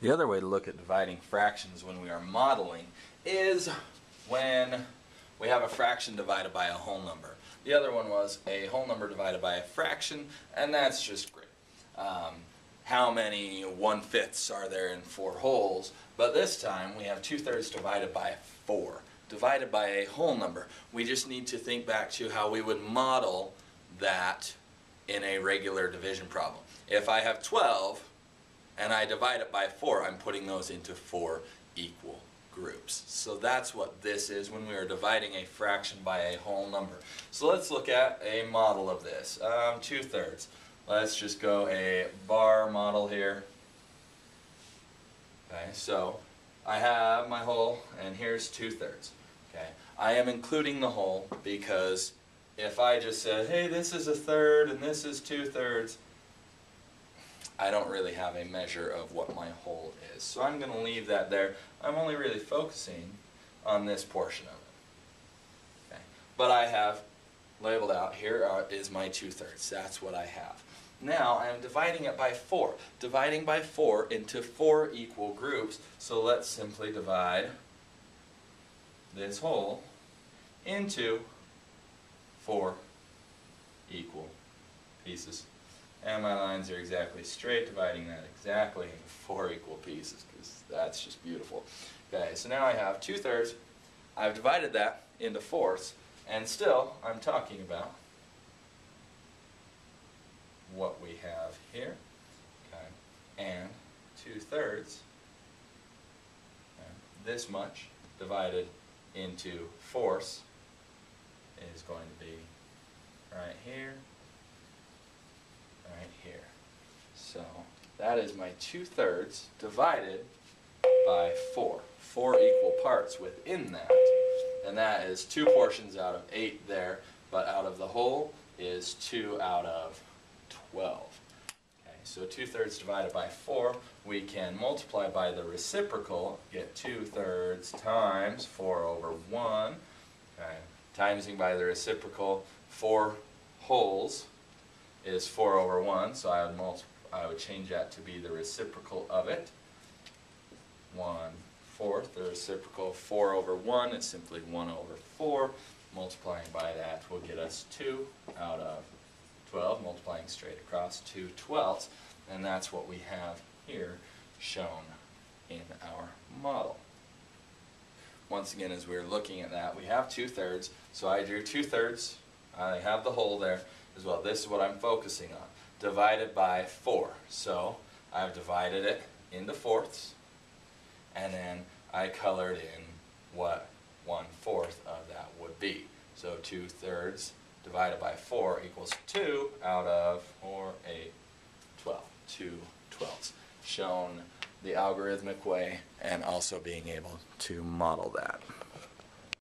The other way to look at dividing fractions when we are modeling is when we have a fraction divided by a whole number. The other one was a whole number divided by a fraction, and that's just great. How many 1/5 are there in 4 wholes? But this time we have 2/3 divided by 4, divided by a whole number. We just need to think back to how we would model that in a regular division problem. If I have 12, and I divide it by 4, I'm putting those into 4 equal groups. So that's what this is when we are dividing a fraction by a whole number. So let's look at a model of this. 2/3. Let's just go a bar model here. Okay, so I have my whole, and here's 2/3. Okay, I am including the whole because if I just said, hey, this is 1/3 and this is 2/3, I don't really have a measure of what my whole is. So I'm going to leave that there. I'm only really focusing on this portion of it. Okay. But I have labeled out, here is my 2/3. That's what I have. Now I'm dividing it by 4. Dividing by 4 into 4 equal groups. So let's simply divide this whole into 4 equal pieces. And my lines are exactly straight, dividing that exactly into 4 equal pieces, because that's just beautiful. Okay, so now I have 2/3. I've divided that into 4ths, and still I'm talking about what we have here. Okay, and 2/3, this much divided into 4ths is going to be right here, right here. So that is my 2/3 divided by 4. 4 equal parts within that. And that is 2 portions out of 8 there, but out of the whole is 2 out of 12. Okay, so 2/3 divided by 4, we can multiply by the reciprocal, get 2/3 times 4/1. Okay, timesing by the reciprocal, 4 wholes is 4/1, so I would change that to be the reciprocal of it. 1/4, the reciprocal of 4/1 is simply 1/4. Multiplying by that will get us 2 out of 12, multiplying straight across 2/12, and that's what we have here shown in our model. Once again, as we're looking at that, we have 2/3, so I drew 2/3, I have the whole there as well. This is what I'm focusing on, divided by 4. So I've divided it into 4ths, and then I colored in what 1/4 of that would be. So 2/3 divided by 4 equals 2 out of 4, 8, 12. 2/12. Shown the algorithmic way and also being able to model that.